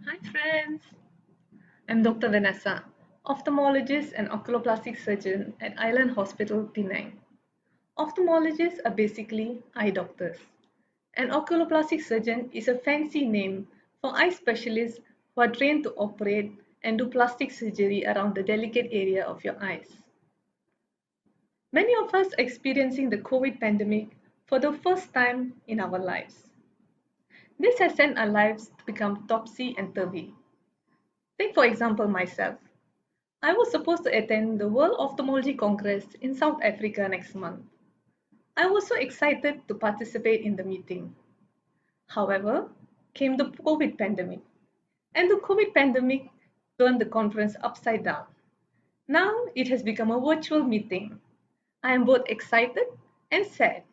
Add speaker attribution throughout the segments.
Speaker 1: Hi friends, I'm Dr. Vanessa, ophthalmologist and oculoplastic surgeon at Island Hospital, Penang. Ophthalmologists are basically eye doctors. An oculoplastic surgeon is a fancy name for eye specialists who are trained to operate and do plastic surgery around the delicate area of your eyes. Many of us are experiencing the COVID pandemic for the first time in our lives. This has sent our lives to become topsy and turvy. Take for example myself. I was supposed to attend the World Ophthalmology Congress in South Africa next month. I was so excited to participate in the meeting. However, came the COVID pandemic, and the COVID pandemic turned the conference upside down. Now it has become a virtual meeting. I am both excited and sad.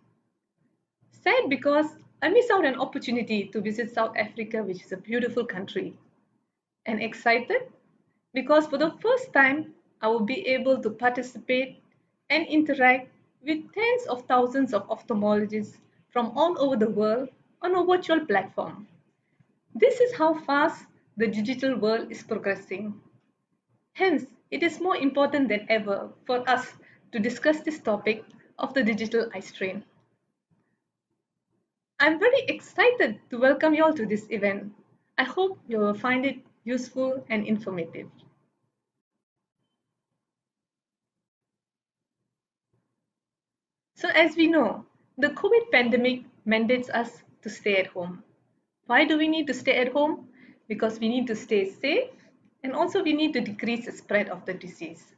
Speaker 1: Sad because I missed out an opportunity to visit South Africa, which is a beautiful country. And excited because for the first time, I will be able to participate and interact with tens of thousands of ophthalmologists from all over the world on a virtual platform. This is how fast the digital world is progressing. Hence, it is more important than ever for us to discuss this topic of the digital eye strain. I'm very excited to welcome you all to this event. I hope you will find it useful and informative. So as we know, the COVID pandemic mandates us to stay at home. Why do we need to stay at home? Because we need to stay safe and also we need to decrease the spread of the disease.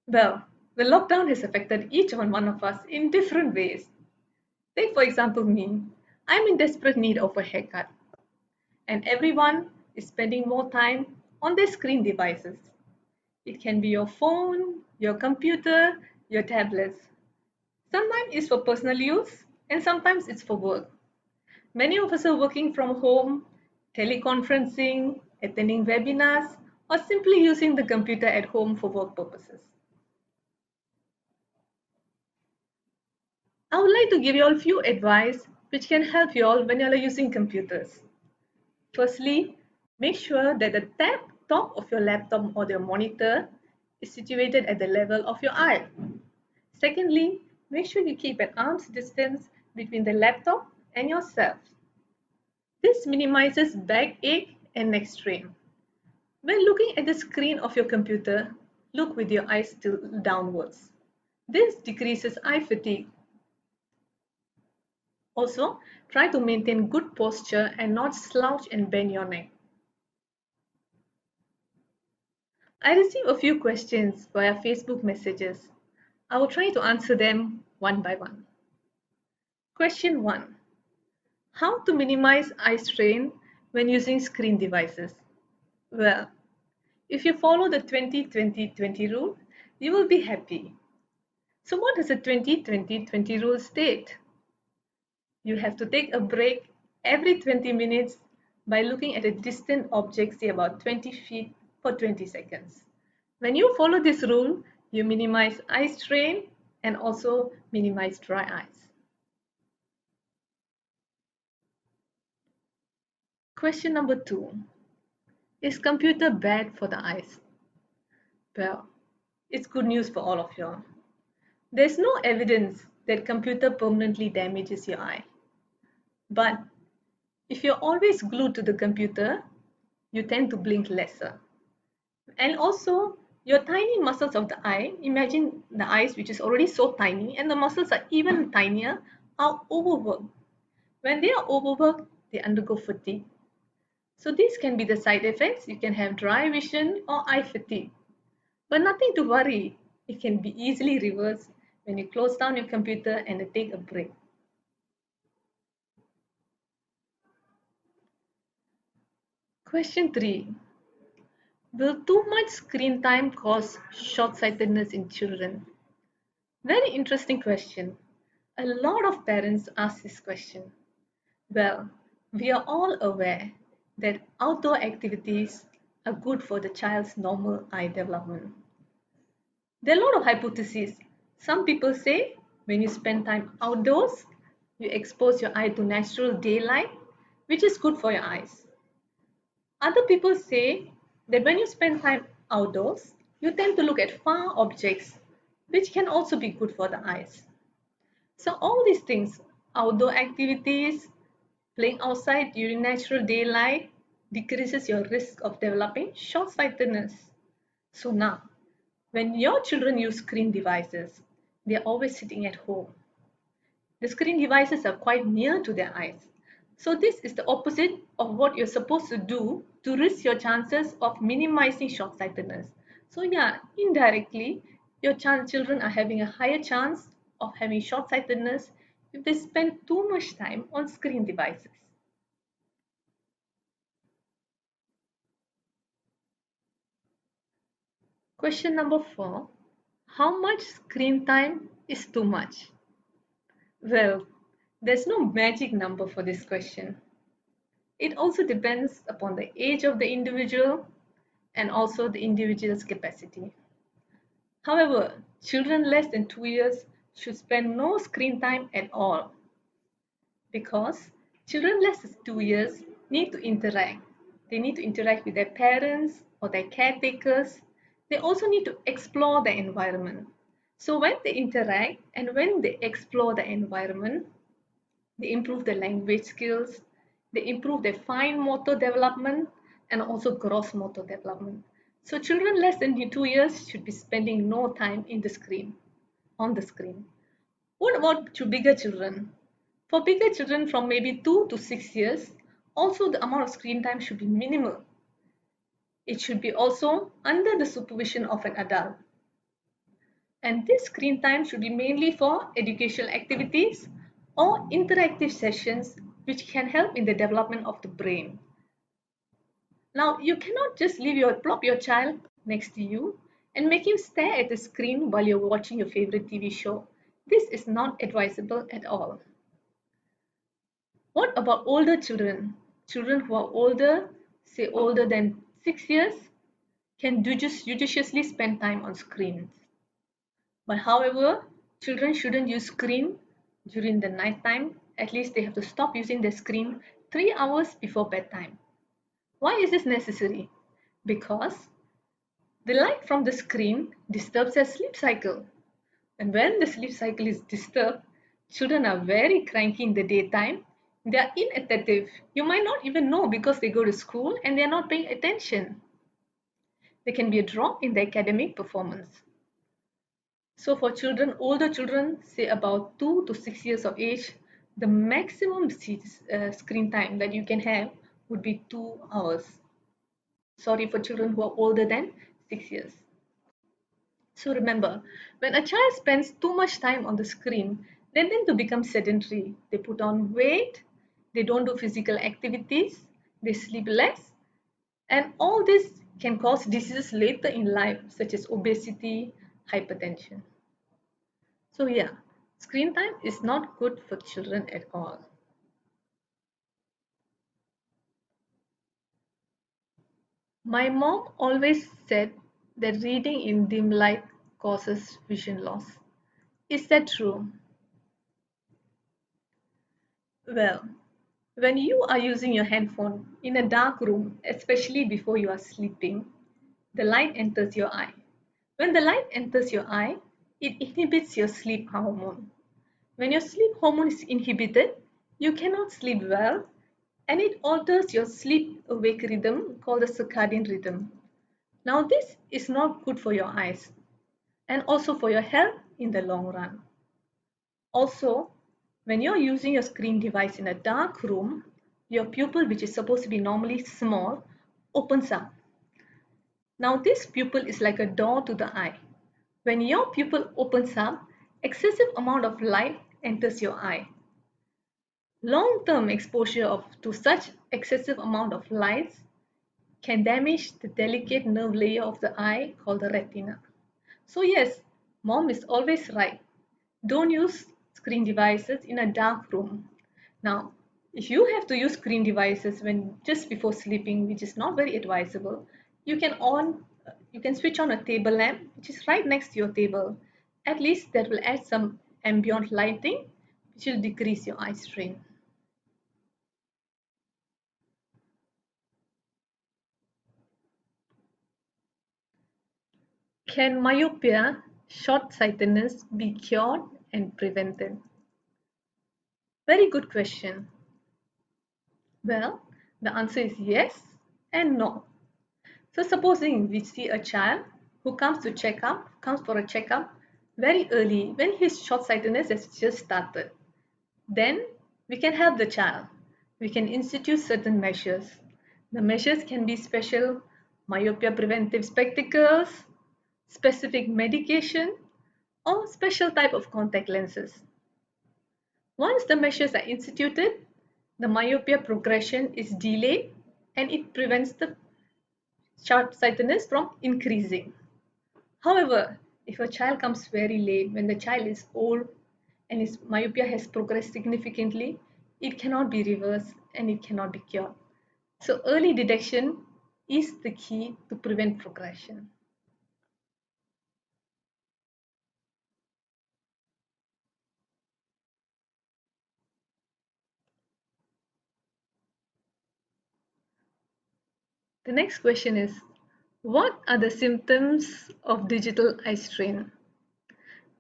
Speaker 1: Well, the lockdown has affected each one of us in different ways. Take for example me, I'm in desperate need of a haircut and everyone is spending more time on their screen devices. It can be your phone, your computer, your tablets. Sometimes it's for personal use and sometimes it's for work. Many of us are working from home, teleconferencing, attending webinars, or simply using the computer at home for work purposes. I would like to give you all a few advice which can help you all when you are using computers. Firstly, make sure that the top of your laptop or your monitor is situated at the level of your eye. Secondly, make sure you keep an arm's distance between the laptop and yourself. This minimizes backache and neck strain. When looking at the screen of your computer, look with your eyes still downwards. This decreases eye fatigue. Also, try to maintain good posture and not slouch and bend your neck. I received a few questions via Facebook messages. I will try to answer them one by one. Question 1. How to minimize eye strain when using screen devices? Well, if you follow the 20-20-20 rule, you will be happy. So what does the 20-20-20 rule state? You have to take a break every 20 minutes by looking at a distant object, say about 20 feet for 20 seconds. When you follow this rule, you minimize eye strain and also minimize dry eyes. Question number 2. Is computer bad for the eyes? Well, it's good news for all of you. There's no evidence that computer permanently damages your eye. But if you're always glued to the computer, you tend to blink lesser. And also, your tiny muscles of the eye, imagine the eyes which is already so tiny and the muscles are even tinier, are overworked. When they are overworked, they undergo fatigue. So these can be the side effects. You can have dry vision or eye fatigue. But nothing to worry. It can be easily reversed when you close down your computer and take a break. Question 3. Will too much screen time cause short-sightedness in children? Very interesting question. A lot of parents ask this question. Well, we are all aware that outdoor activities are good for the child's normal eye development. There are a lot of hypotheses. Some people say when you spend time outdoors, you expose your eye to natural daylight, which is good for your eyes. Other people say that when you spend time outdoors, you tend to look at far objects, which can also be good for the eyes. So all these things, outdoor activities, playing outside during natural daylight, decreases your risk of developing short-sightedness. So now, when your children use screen devices, they are always sitting at home. The screen devices are quite near to their eyes. So this is the opposite of what you're supposed to do to risk your chances of minimizing short-sightedness. So yeah, indirectly, your children are having a higher chance of having short-sightedness if they spend too much time on screen devices. Question number 4. How much screen time is too much? Well, there's no magic number for this question. It also depends upon the age of the individual and also the individual's capacity. However, children less than 2 years should spend no screen time at all because children less than 2 years need to interact. They need to interact with their parents or their caretakers. They also need to explore the environment. So when they interact and when they explore the environment, they improve their language skills, they improve their fine motor development and also gross motor development. So children less than 2 years should be spending no time in the screen, on the screen. What about to bigger children? For bigger children from maybe 2 to 6 years, also the amount of screen time should be minimal. It should be also under the supervision of an adult. And this screen time should be mainly for educational activities or interactive sessions which can help in the development of the brain. Now, you cannot just plop your child next to you and make him stare at the screen while you're watching your favorite TV show. This is not advisable at all. What about older children? Children who are older, say older than 6 years, can judiciously spend time on screens. But however, children shouldn't use screen during the night time. At least they have to stop using the screen 3 hours before bedtime. Why is this necessary? Because the light from the screen disturbs their sleep cycle. And when the sleep cycle is disturbed, children are very cranky in the daytime. They are inattentive. You might not even know because they go to school and they are not paying attention. There can be a drop in the academic performance. So for children, older children, say about 2 to 6 years of age, the maximum screen time that you can have would be 2 hours. Sorry, for children who are older than 6 years. So remember, when a child spends too much time on the screen, they tend to become sedentary. They put on weight, they don't do physical activities, they sleep less, and all this can cause diseases later in life, such as obesity, hypertension. So yeah, screen time is not good for children at all. My mom always said that reading in dim light causes vision loss. Is that true? Well, when you are using your handphone in a dark room, especially before you are sleeping, the light enters your eye. When the light enters your eye, it inhibits your sleep hormone. When your sleep hormone is inhibited, you cannot sleep well, and it alters your sleep awake rhythm called the circadian rhythm. Now, this is not good for your eyes and also for your health in the long run. Also, when you're using your screen device in a dark room, your pupil, which is supposed to be normally small, opens up. Now, this pupil is like a door to the eye. When your pupil opens up, excessive amount of light enters your eye. Long-term exposure to such excessive amount of lights can damage the delicate nerve layer of the eye called the retina. So yes, mom is always right. Don't use screen devices in a dark room. Now, if you have to use screen devices when just before sleeping, which is not very advisable, you can switch on a table lamp which is right next to your table. At least that will add some ambient lighting which will decrease your eye strain. Can myopia, short-sightedness, be cured and prevented? Very good question. Well, the answer is yes and no. So supposing we see a child who comes for a checkup very early when his short-sightedness has just started. Then we can help the child. We can institute certain measures. The measures can be special myopia preventive spectacles, specific medication, or special type of contact lenses. Once the measures are instituted, the myopia progression is delayed and it prevents the short-sightedness from increasing. However, if a child comes very late, when the child is old and his myopia has progressed significantly, it cannot be reversed and it cannot be cured. So early detection is the key to prevent progression. The next question is, what are the symptoms of digital eye strain?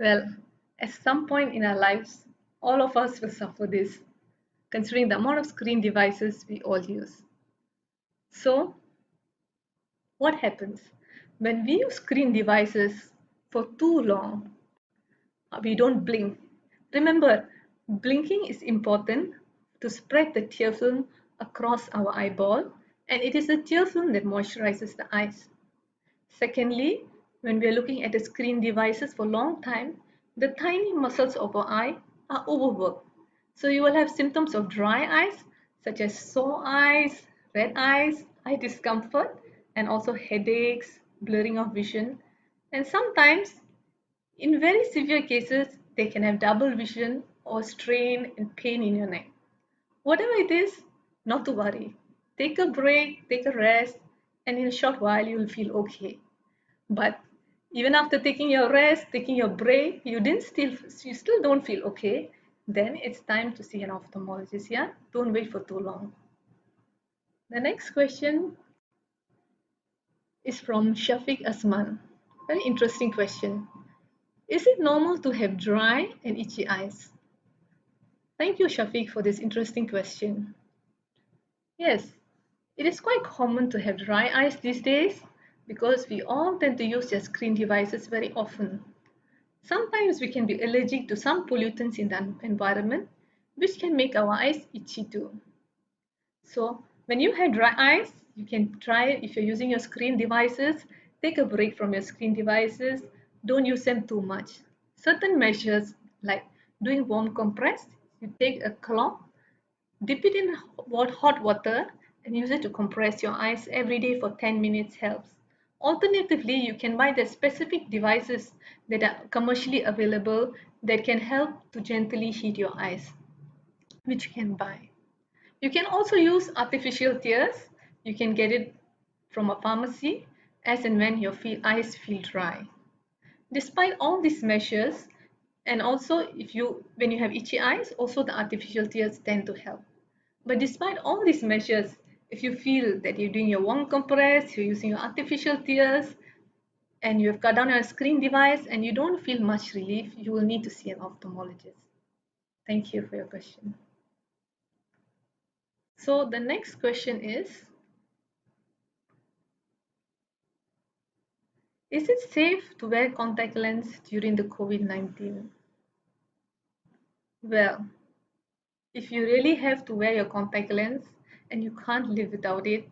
Speaker 1: Well, at some point in our lives, all of us will suffer this, considering the amount of screen devices we all use. So, what happens when we use screen devices for too long? We don't blink. Remember, blinking is important to spread the tear film across our eyeball, and it is the tear film that moisturizes the eyes. Secondly, when we are looking at the screen devices for a long time, the tiny muscles of our eye are overworked. So you will have symptoms of dry eyes such as sore eyes, red eyes, eye discomfort, and also headaches, blurring of vision. And sometimes, in very severe cases, they can have double vision or strain and pain in your neck. Whatever it is, not to worry. Take a break, take a rest, and in a short while you will feel okay. But even after taking your rest, taking your break, you still don't feel okay, then it's time to see an ophthalmologist, yeah? Don't wait for too long. The next question is from Shafiq Asman. Very interesting question. Is it normal to have dry and itchy eyes? Thank you, Shafiq, for this interesting question. Yes, it is quite common to have dry eyes these days because we all tend to use their screen devices very often. Sometimes we can be allergic to some pollutants in the environment, which can make our eyes itchy too. So when you have dry eyes, you can try, if you're using your screen devices, take a break from your screen devices. Don't use them too much. Certain measures like doing warm compress, you take a cloth, dip it in hot water and use it to compress your eyes every day for 10 minutes helps. Alternatively, you can buy the specific devices that are commercially available that can help to gently heat your eyes, which you can buy. You can also use artificial tears. You can get it from a pharmacy as and when your eyes feel dry. Despite all these measures, and also when you have itchy eyes, also the artificial tears tend to help. But despite all these measures, if you feel that you're doing your warm compress, you're using your artificial tears, and you have cut down your screen device and you don't feel much relief, you will need to see an ophthalmologist. Thank you for your question. So the next question is it safe to wear contact lens during the COVID-19? Well, if you really have to wear your contact lens and you can't live without it,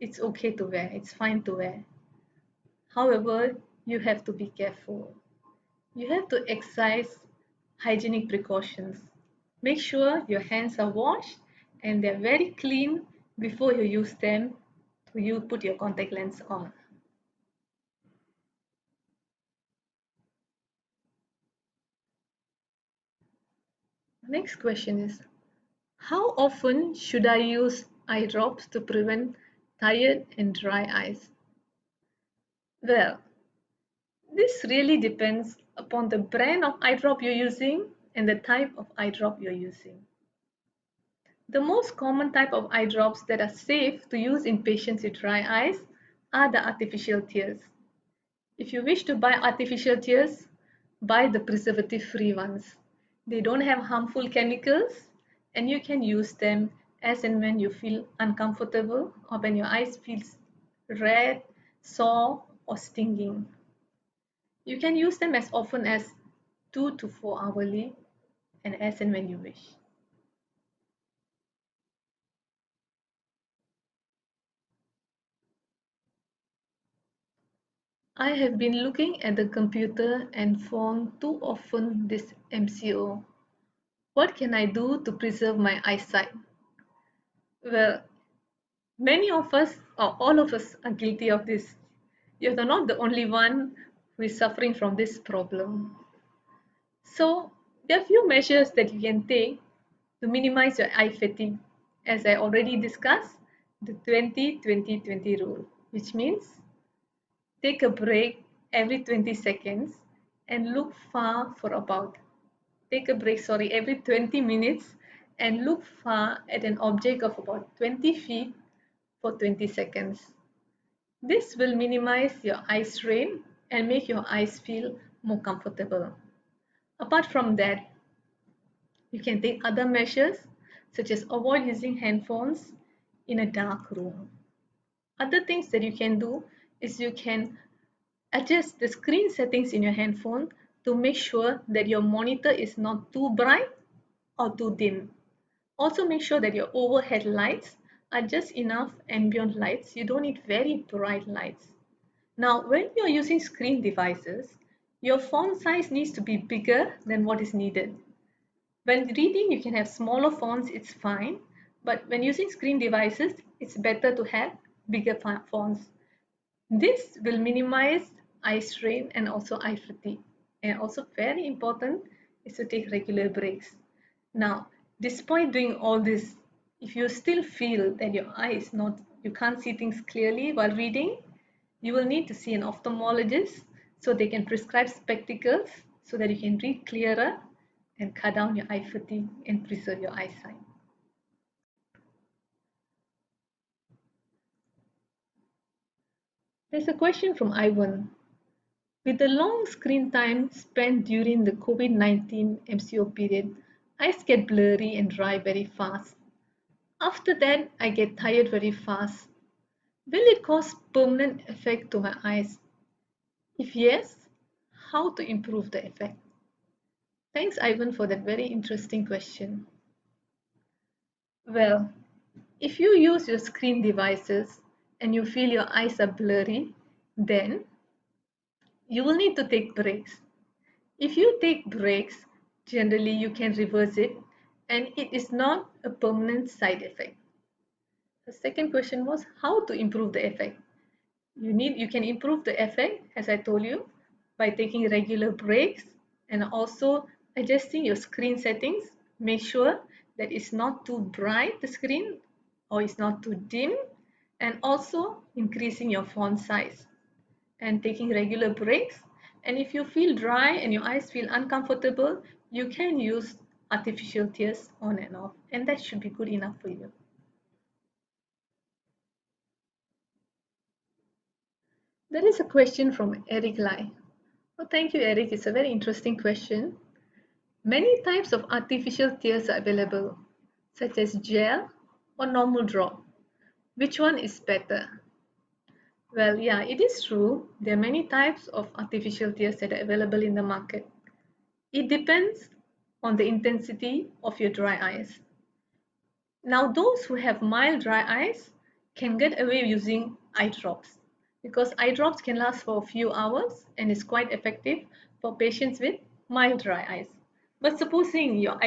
Speaker 1: it's okay to wear, it's fine to wear. However, you have to be careful. You have to exercise hygienic precautions. Make sure your hands are washed and they're very clean before you use them to you put your contact lens on. Next question is, how often should I use eye drops to prevent tired and dry eyes? Well, this really depends upon the brand of eye drop you're using and the type of eye drop you're using. The most common type of eye drops that are safe to use in patients with dry eyes are the artificial tears. If you wish to buy artificial tears, buy the preservative-free ones. They don't have harmful chemicals and you can use them as and when you feel uncomfortable or when your eyes feels red, sore or stinging. You can use them as often as 2 to 4 hourly and as and when you wish. I have been looking at the computer and phone too often this MCO. What can I do to preserve my eyesight? Well, many of us, or all of us, are guilty of this. You're not the only one who is suffering from this problem. So, there are few measures that you can take to minimize your eye fatigue. As I already discussed, the 20-20-20 rule, which means take a break every 20 seconds and look far for about take a break, every 20 minutes and look far at an object of about 20 feet for 20 seconds. This will minimize your eye strain and make your eyes feel more comfortable. Apart from that, you can take other measures such as avoid using handphones in a dark room. Other things that you can do is you can adjust the screen settings in your handphone to make sure that your monitor is not too bright or too dim. Also make sure that your overhead lights are just enough ambient lights. You don't need very bright lights. Now, when you're using screen devices, your font size needs to be bigger than what is needed. When reading, you can have smaller fonts, it's fine. But when using screen devices, it's better to have bigger fonts. This will minimize eye strain and also eye fatigue. And also very important is to take regular breaks. Now, despite doing all this, if you still feel that your eye is not, you can't see things clearly while reading, you will need to see an ophthalmologist so they can prescribe spectacles so that you can read clearer and cut down your eye fatigue and preserve your eyesight. There's a question from Ivan. With the long screen time spent during the COVID-19 MCO period, eyes get blurry and dry very fast. After that, I get tired very fast. Will it cause permanent effect to my eyes? If yes, how to improve the effect? Thanks, Ivan, for that very interesting question. Well, if you use your screen devices and you feel your eyes are blurry, then you will need to take breaks. If you take breaks, generally you can reverse it and it is not a permanent side effect. The second question was how to improve the effect. You can improve the effect, as I told you, by taking regular breaks and also adjusting your screen settings. Make sure that it's not too bright, the screen, or it's not too dim, and also increasing your font size and taking regular breaks. And if you feel dry and your eyes feel uncomfortable, you can use artificial tears on and off, and that should be good enough for you. There is a question from Eric Lai. Well, thank you, Eric. It's a very interesting question. Many types of artificial tears are available, such as gel or normal drop. Which one is better? Well, yeah, it is true. There are many types of artificial tears that are available in the market. It depends on the intensity of your dry eyes. Now, those who have mild dry eyes can get away using eye drops because eye drops can last for a few hours and is quite effective for patients with mild dry eyes. But supposing your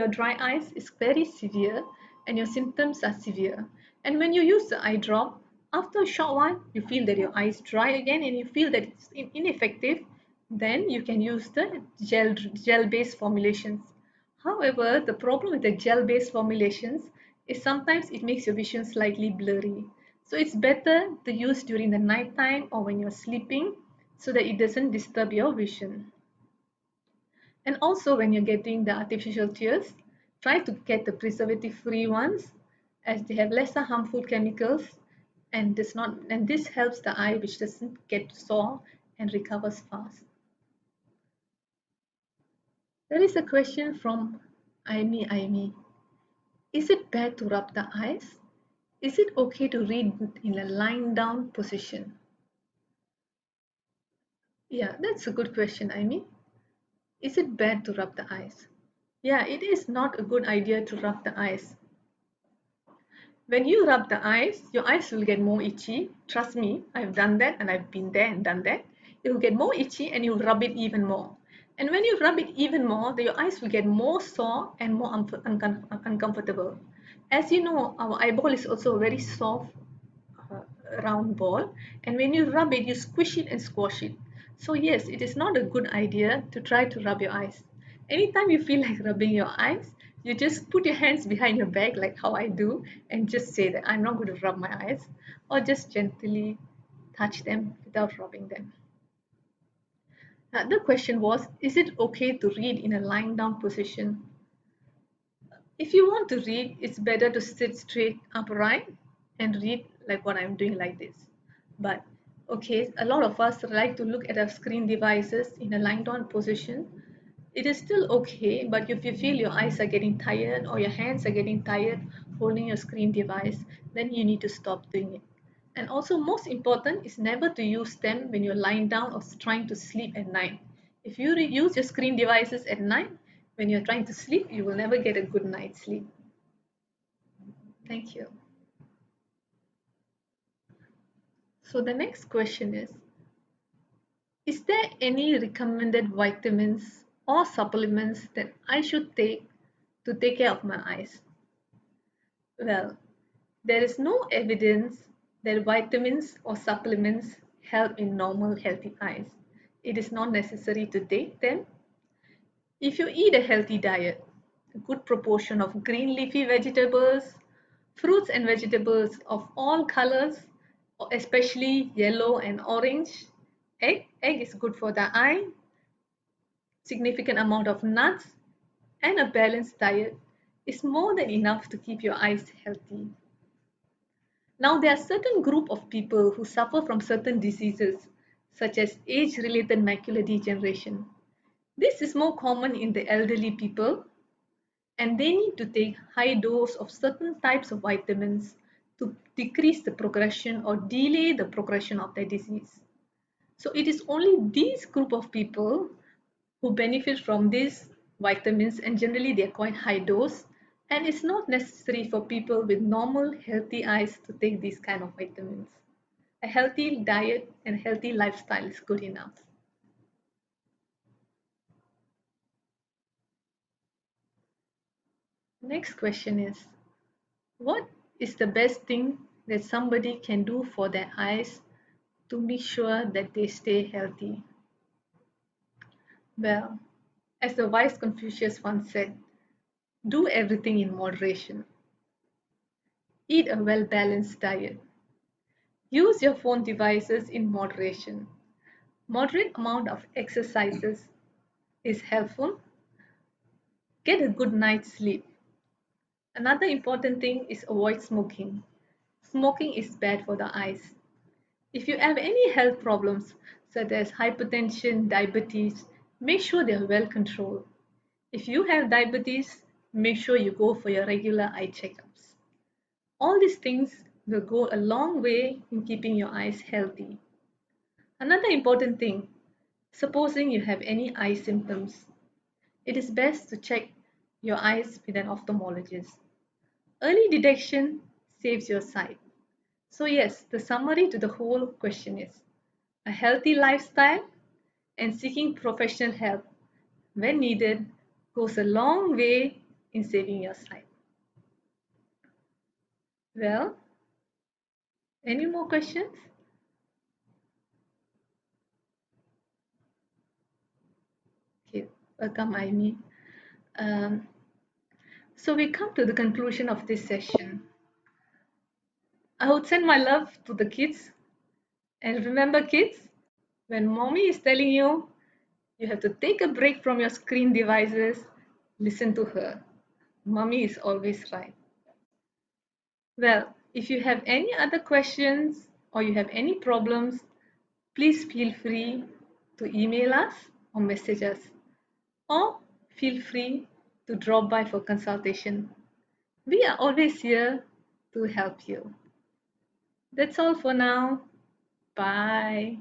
Speaker 1: dry eyes is very severe and your symptoms are severe, and when you use the eye drop, after a short while you feel that your eyes dry again and you feel that it's ineffective, then you can use the gel-based formulations. However, the problem with the gel-based formulations is sometimes it makes your vision slightly blurry. So it's better to use during the night time or when you're sleeping so that it doesn't disturb your vision. And also when you're getting the artificial tears, try to get the preservative-free ones as they have lesser harmful chemicals and this helps the eye which doesn't get sore and recovers fast. There is a question from Aimi. Is it bad to rub the eyes? Is it okay to read in a lying down position? Yeah, that's a good question, Aimi. Is it bad to rub the eyes? Yeah, it is not a good idea to rub the eyes. When you rub the eyes, your eyes will get more itchy. Trust me, I've done that and I've been there and done that. It will get more itchy and you'll rub it even more. And when you rub it even more, your eyes will get more sore and more uncomfortable. As you know, our eyeball is also a very soft uh, round ball, and when you rub it, you squish it and squash it. So yes, it is not a good idea to try to rub your eyes. Anytime you feel like rubbing your eyes, you just put your hands behind your back like how I do and just say that I'm not going to rub my eyes, or just gently touch them without rubbing them. The question was, is it okay to read in a lying down position? If you want to read, it's better to sit straight upright and read like what I'm doing like this. But okay, a lot of us like to look at our screen devices in a lying down position. It is still okay, but if you feel your eyes are getting tired or your hands are getting tired holding your screen device, then you need to stop doing it. And also, most important is never to use them when you're lying down or trying to sleep at night. If you use your screen devices at night, when you're trying to sleep, you will never get a good night's sleep. Thank you. So the next question is there any recommended vitamins or supplements that I should take to take care of my eyes? Well, there is no evidence that vitamins or supplements help in normal healthy eyes. It is not necessary to take them. If you eat a healthy diet, a good proportion of green leafy vegetables, fruits and vegetables of all colors, especially yellow and orange, egg is good for the eye, significant amount of nuts, and a balanced diet is more than enough to keep your eyes healthy. Now, there are certain group of people who suffer from certain diseases, such as age-related macular degeneration. This is more common in the elderly people, and they need to take high dose of certain types of vitamins to decrease the progression or delay the progression of their disease. So it is only these group of people who benefit from these vitamins, and generally they are quite high dose, And it's not necessary for people with normal, healthy eyes to take these kind of vitamins. A healthy diet and healthy lifestyle is good enough. Next question is, what is the best thing that somebody can do for their eyes to make sure that they stay healthy? Well, as the wise Confucius once said, do everything in moderation. Eat a well balanced diet. Use your phone devices in moderation. Moderate amount of exercises is helpful. Get a good night's sleep. Another important thing is avoid smoking. Smoking is bad for the eyes. If you have any health problems such as hypertension, diabetes, make sure they are well controlled. If you have diabetes, make sure you go for your regular eye checkups. All these things will go a long way in keeping your eyes healthy. Another important thing, supposing you have any eye symptoms, it is best to check your eyes with an ophthalmologist. Early detection saves your sight. So, yes, the summary to the whole question is a healthy lifestyle and seeking professional help when needed goes a long way in saving your sight. Well, any more questions? Okay, welcome, Amy. Um, so, we come to the conclusion of this session. I would send my love to the kids. And remember, kids, when mommy is telling you, you have to take a break from your screen devices, listen to her. Mommy is always right. Well, if you have any other questions or you have any problems, please feel free to email us or message us, or feel free to drop by for consultation. We are always here to help you. That's all for now. Bye.